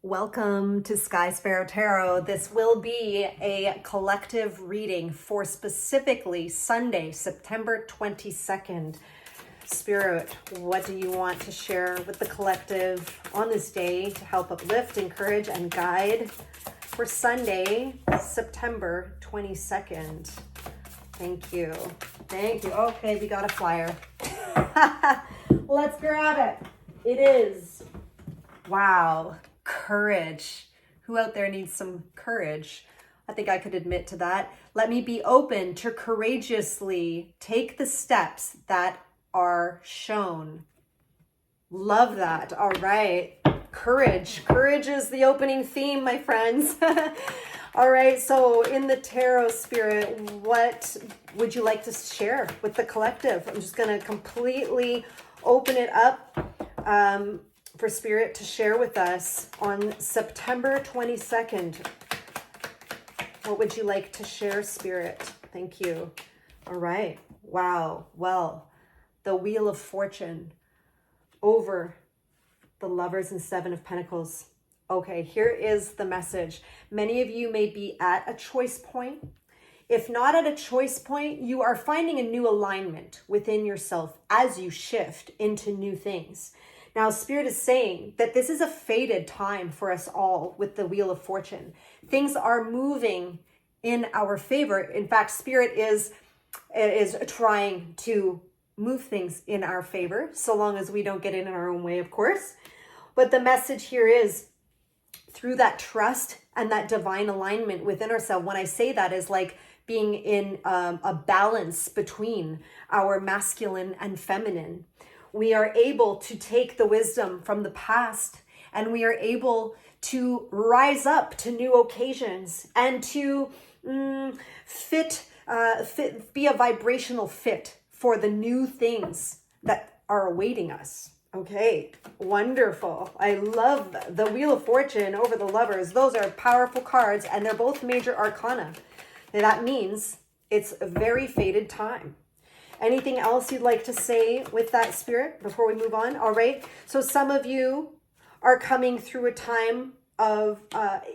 Welcome to Sparrow Tarot. This will be a collective reading for specifically Sunday, September 22nd. Spirit, what do you want to share with the collective on this day to help uplift, encourage, and guide for Sunday, September 22nd? Thank you. Thank you. Okay, we got a flyer. Let's grab it. It is, wow, courage. Who out there needs some courage? I think I could admit to that. Let me be open to courageously take the steps that are shown. Love that. All right. Courage. Courage is the opening theme, my friends. All right. So in the tarot, Spirit, what would you like to share with the collective? I'm just going to completely open it up for Spirit to share with us on September 22nd. What would you like to share, Spirit? Thank you. All right. Wow. Well, the Wheel of Fortune over the Lovers and Seven of Pentacles. Okay, here is the message. Many of you may be at a choice point. If not at a choice point, you are finding a new alignment within yourself as you shift into new things. Now, Spirit is saying that this is a fated time for us all with the Wheel of Fortune. Things are moving in our favor. In fact, Spirit is trying to move things in our favor, so long as we don't get in our own way, of course. But the message here is through that trust and that divine alignment within ourselves. When I say that, is like being in a balance between our masculine and feminine. We are able to take the wisdom from the past and we are able to rise up to new occasions and to be a vibrational fit for the new things that are awaiting us. Okay, wonderful. I love the Wheel of Fortune over the Lovers. Those are powerful cards and they're both major arcana. And that means it's a very fated time. Anything else you'd like to say with that, Spirit, before we move on? All right. So some of you are coming through a time of,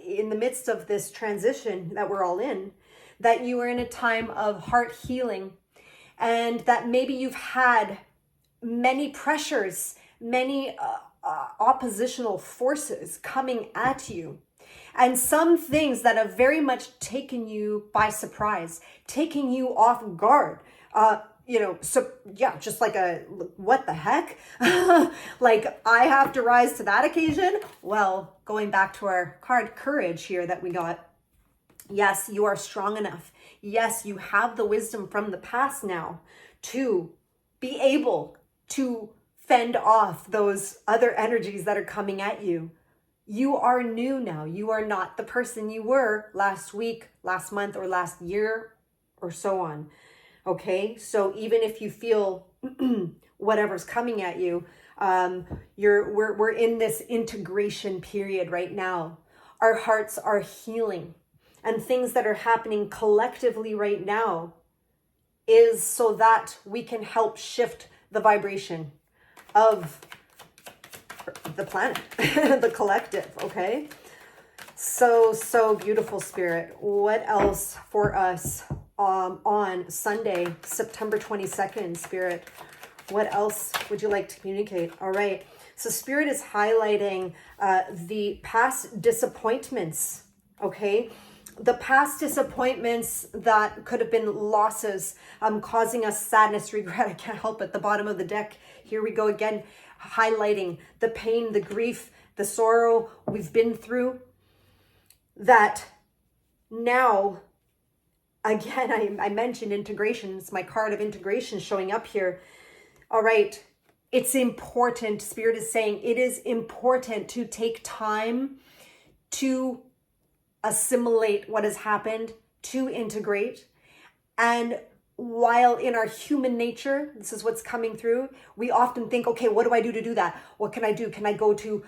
in the midst of this transition that we're all in, that you are in a time of heart healing and that maybe you've had many pressures, many oppositional forces coming at you. And some things that have very much taken you by surprise, taking you off guard. So yeah, just like what the heck? Like I have to rise to that occasion? Well, going back to our card courage here that we got. Yes, you are strong enough. Yes, you have the wisdom from the past now to be able to fend off those other energies that are coming at you. You are new now. You are not the person you were last week, last month, or last year, or so on. Okay, so even if you feel whatever's coming at you, we're in this integration period right now. Our hearts are healing, and things that are happening collectively right now is so that we can help shift the vibration of the planet, the collective. Okay, so beautiful, Spirit. What else for us? On Sunday, September 22nd, Spirit, what else would you like to communicate? All right. So Spirit is highlighting the past disappointments, okay? The past disappointments that could have been losses, causing us sadness, regret. I can't help it. The bottom of the deck. Here we go again, highlighting the pain, the grief, the sorrow we've been through. That now, again, I mentioned integration. It's my card of integration showing up here. All right. It's important. Spirit is saying it is important to take time to assimilate what has happened, to integrate. And while in our human nature, this is what's coming through, we often think, okay, what do I do to do that? What can I do? Can I go to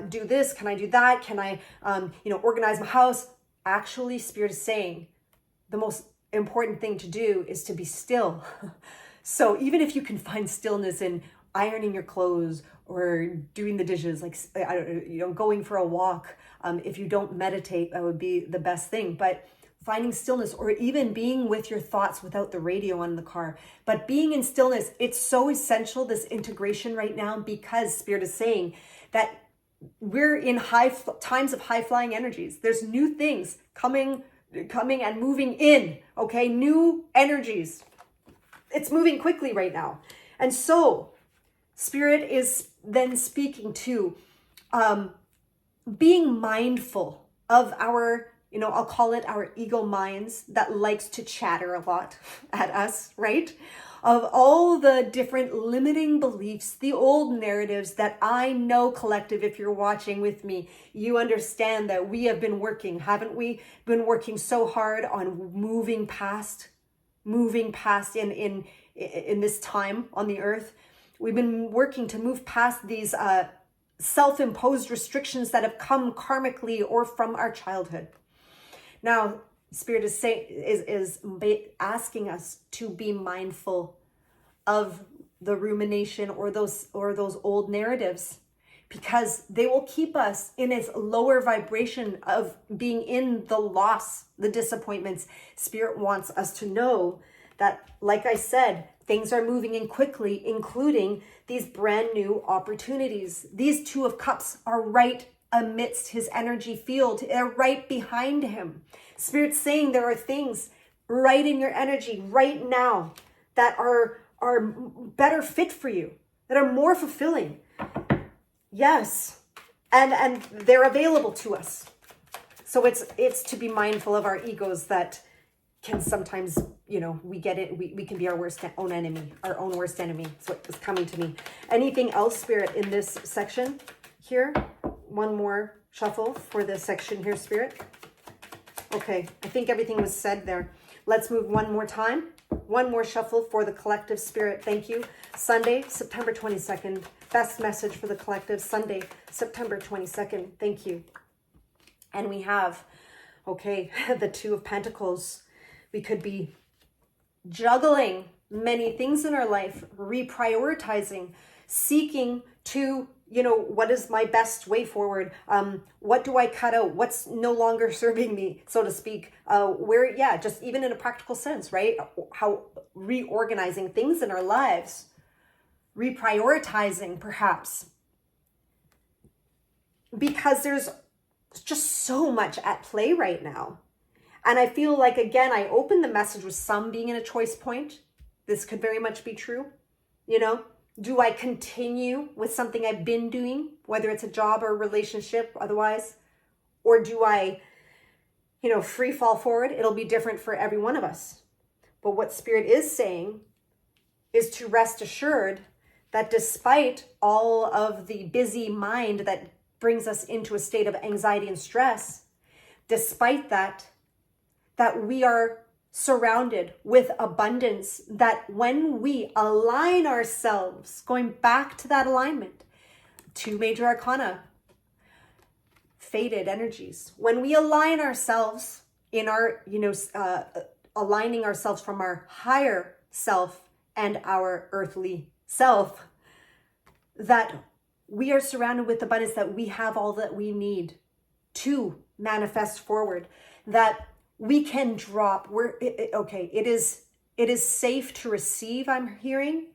do this? Can I do that? Can I, organize my house? Actually, Spirit is saying, the most important thing to do is to be still. So even if you can find stillness in ironing your clothes or doing the dishes, like, I don't, going for a walk. If you don't meditate, that would be the best thing. But finding stillness, or even being with your thoughts without the radio on in the car, but being in stillness, it's so essential, this integration right now, because Spirit is saying that we're in times of high flying energies. There's new things coming and moving in, okay? New energies. It's moving quickly right now. And so Spirit is then speaking to being mindful of our, I'll call it our ego minds that likes to chatter a lot at us, right? Of all the different limiting beliefs, the old narratives that I know, collective, if you're watching with me, you understand that we have been working, haven't we? Been working so hard on moving past in this time on the earth. We've been working to move past these self-imposed restrictions that have come karmically or from our childhood. Now, Spirit is asking us to be mindful of the rumination or those old narratives, because they will keep us in its lower vibration of being in the loss, the disappointments. Spirit wants us to know that, like I said, things are moving in quickly, including these brand new opportunities. These Two of Cups are right amidst his energy field. They're right behind him. Spirit's saying there are things right in your energy right now that are better fit for you, that are more fulfilling. Yes. And they're available to us. So it's to be mindful of our egos that can sometimes, we get it. We can be our own enemy. That's what was coming to me. Anything else, Spirit, in this section here? One more shuffle for this section here, Spirit. Okay, I think everything was said there. Let's move one more time. One more shuffle for the collective, Spirit. Thank you. Sunday, September 22nd. Best message for the collective. Sunday, September 22nd. Thank you. And we have, the Two of Pentacles. We could be juggling many things in our life, reprioritizing, seeking to, what is my best way forward? What do I cut out? What's no longer serving me, so to speak? Just even in a practical sense, right? How reorganizing things in our lives, reprioritizing perhaps, because there's just so much at play right now. And I feel like, again, I opened the message with some being in a choice point. This could very much be true. Do I continue with something I've been doing, whether it's a job or a relationship otherwise? Or do I, free fall forward? It'll be different for every one of us. But what Spirit is saying is to rest assured that despite all of the busy mind that brings us into a state of anxiety and stress, despite that we are surrounded with abundance, that when we align ourselves, going back to that alignment, two major arcana, faded energies, when we align ourselves in our, aligning ourselves from our higher self and our earthly self, that we are surrounded with abundance, that we have all that we need to manifest forward, that we can drop. It is safe to receive, I'm hearing.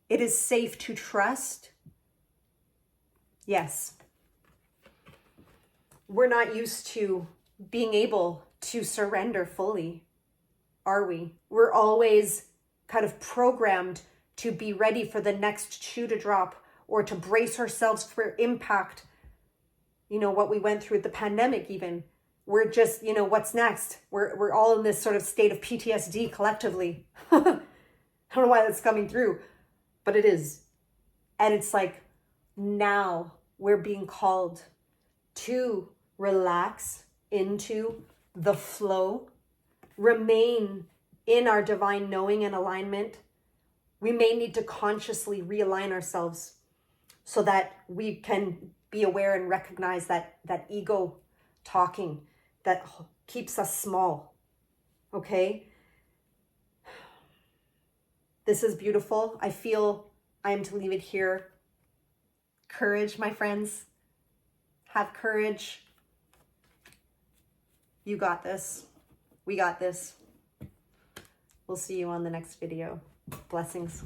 It is safe to trust. Yes. We're not used to being able to surrender fully, are we? We're always kind of programmed to be ready for the next shoe to drop, or to brace ourselves for impact. What we went through with the pandemic even. We're just, what's next? We're all in this sort of state of PTSD collectively. I don't know why that's coming through, but it is. And it's like, now we're being called to relax into the flow, remain in our divine knowing and alignment. We may need to consciously realign ourselves so that we can be aware and recognize that ego talking that keeps us small. Okay? This is beautiful. I feel I am to leave it here. Courage, my friends. Have courage. You got this. We got this. We'll see you on the next video. Blessings.